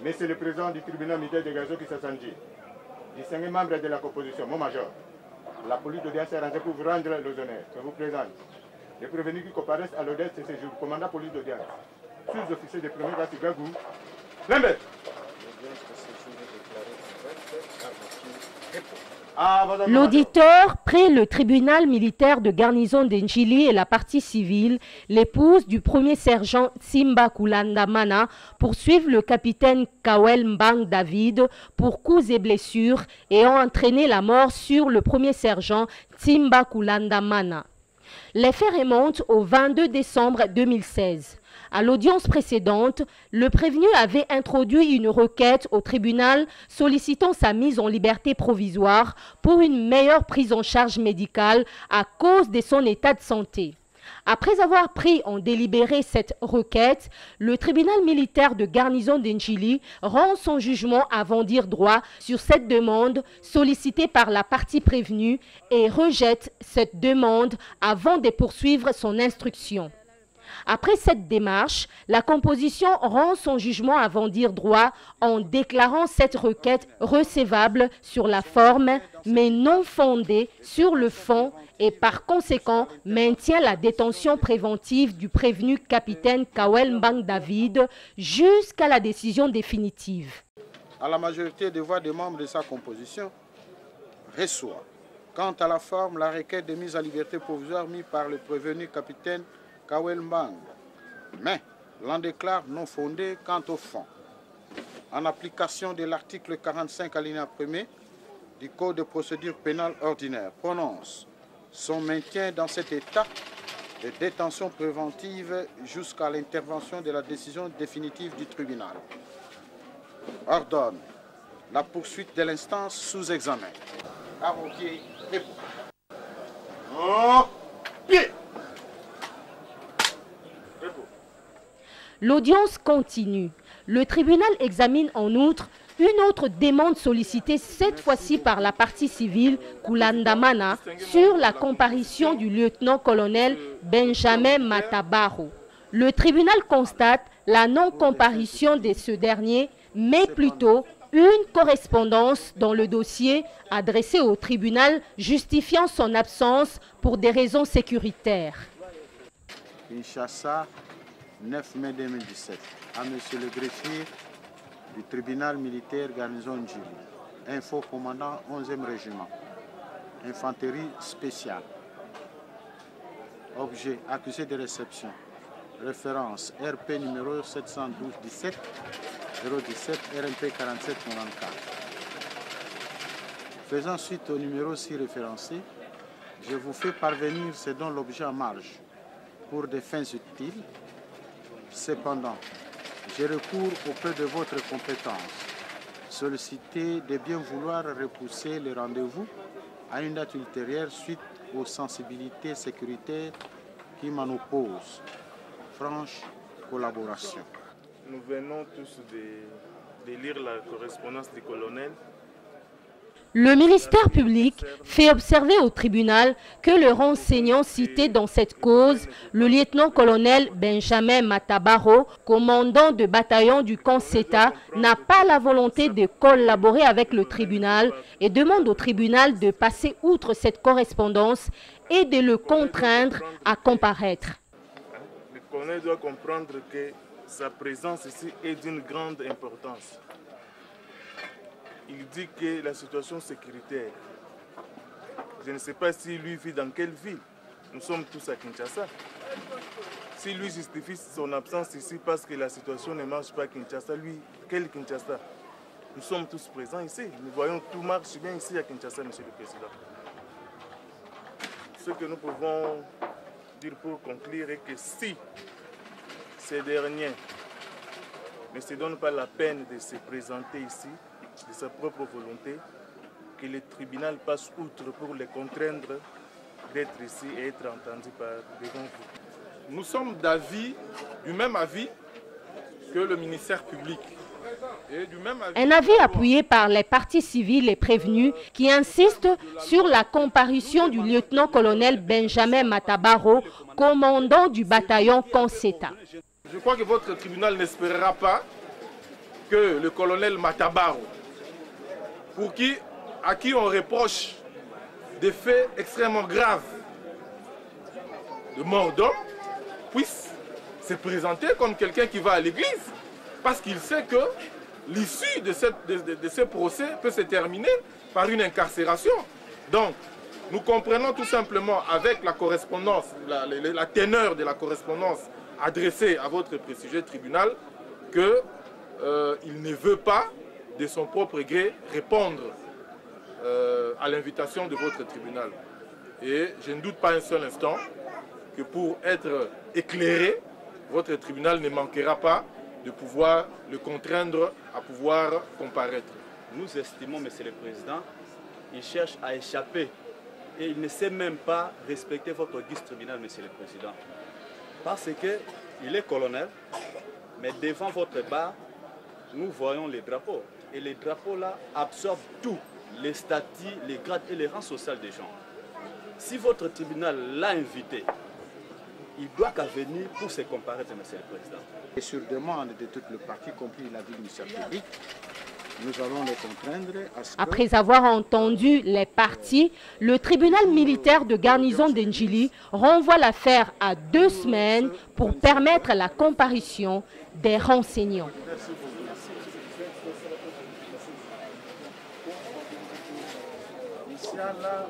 Monsieur le président du tribunal militaire de Gazo Kisasandji, distingué membre de la composition, mon major, la police d'audience est rentrée pour vous rendre les honneurs. Je vous présente les prévenus qui comparaissent à l'audience de ce séjour, commandant police d'audience, sous-officier de premier grade Gagou, Lembe. L'auditeur près le tribunal militaire de garnison d'Endjili et la partie civile, l'épouse du premier sergent Simba Kulandamana, poursuivent le capitaine Kawel Mbang David pour coups et blessures et ont entraîné la mort sur le premier sergent Simba Kulandamana. Les faits remontent au 22 décembre 2016. À l'audience précédente, le prévenu avait introduit une requête au tribunal sollicitant sa mise en liberté provisoire pour une meilleure prise en charge médicale à cause de son état de santé. Après avoir pris en délibéré cette requête, le tribunal militaire de garnison d'Endjili rend son jugement avant dire droit sur cette demande sollicitée par la partie prévenue et rejette cette demande avant de poursuivre son instruction. Après cette démarche, la composition rend son jugement avant dire droit en déclarant cette requête recevable sur la forme, mais non fondée sur le fond et par conséquent maintient la détention préventive du prévenu capitaine Kawel Mbang David jusqu'à la décision définitive. À la majorité des voix des membres de sa composition, reçoit. Quant à la forme, la requête de mise en liberté provisoire mise par le prévenu capitaine Kawel Mbang, mais l'en déclare non fondé quant au fond. En application de l'article 45 alinéa 1er du Code de procédure pénale ordinaire, prononce son maintien dans cet état de détention préventive jusqu'à l'intervention de la décision définitive du tribunal. Ordonne la poursuite de l'instance sous examen. Arrodier, répond. Oh, pied. L'audience continue. Le tribunal examine en outre une autre demande sollicitée cette fois-ci par la partie civile Kulandamana sur la comparution du lieutenant-colonel Benjamin Matabaro. Le tribunal constate la non-comparution de ce dernier, mais plutôt une correspondance dans le dossier adressé au tribunal justifiant son absence pour des raisons sécuritaires. Kinshasa, 9 mai 2017, à monsieur le greffier du tribunal militaire garnison Ndjili, info commandant 11e régiment, infanterie spéciale. Objet, accusé de réception, référence RP numéro 712 17 017 RMP 47 94. Faisant suite au numéro 6 référencé, je vous fais parvenir ce dont l'objet en marge pour des fins utiles. Cependant, j'ai recours auprès de votre compétence, solliciter de bien vouloir repousser le rendez-vous à une date ultérieure suite aux sensibilités sécuritaires qui m'en opposent. Franche collaboration. Nous venons tous de lire la correspondance du colonel. Le ministère public fait observer au tribunal que le renseignant cité dans cette cause, le lieutenant-colonel Benjamin Matabaro, commandant de bataillon du camp CETA, n'a pas la volonté de collaborer avec le tribunal et demande au tribunal de passer outre cette correspondance et de le contraindre à comparaître. Le colonel doit comprendre que sa présence ici est d'une grande importance. Il dit que la situation sécuritaire, je ne sais pas si lui vit dans quelle ville. Nous sommes tous à Kinshasa. Si lui justifie son absence ici parce que la situation ne marche pas à Kinshasa, lui, quel Kinshasa? Nous sommes tous présents ici. Nous voyons que tout marche bien ici à Kinshasa, Monsieur le Président. Ce que nous pouvons dire pour conclure est que si ces derniers ne se donnent pas la peine de se présenter ici, de sa propre volonté, que le tribunal passe outre pour les contraindre d'être ici et être entendu devant vous. Nous sommes du même avis que le ministère public. Et du même avis... Un avis appuyé par les parties civiles et prévenus qui insistent sur la comparution du lieutenant-colonel Benjamin Matabaro, commandant du bataillon camp CETA. Je crois que votre tribunal n'espérera pas que le colonel Matabaro, à qui on reproche des faits extrêmement graves de mort d'homme, puisse se présenter comme quelqu'un qui va à l'église, parce qu'il sait que l'issue de ce procès peut se terminer par une incarcération. Donc, nous comprenons tout simplement avec la correspondance, la teneur de la correspondance adressée à votre prestigieux tribunal, qu'il ne veut pas, de son propre gré, répondre à l'invitation de votre tribunal. Et je ne doute pas un seul instant que pour être éclairé, votre tribunal ne manquera pas de pouvoir le contraindre à pouvoir comparaître. Nous estimons, Monsieur le Président, il cherche à échapper et il ne sait même pas respecter votre guise tribunal, Monsieur le Président. Parce qu'il est colonel, mais devant votre barre, nous voyons les drapeaux. Et les drapeaux-là absorbent tout, les statuts, les grades et les rangs sociaux des gens. Si votre tribunal l'a invité, il doit qu'à venir pour se comparer, Monsieur le Président. Et sur demande de toutes les parties, y compris l'avis du ministère public, nous allons les contraindre à ce que... Après avoir entendu les parties, le tribunal militaire de garnison d'Ndjili renvoie l'affaire à 2 semaines pour permettre la comparution des renseignants. Inch'Allah.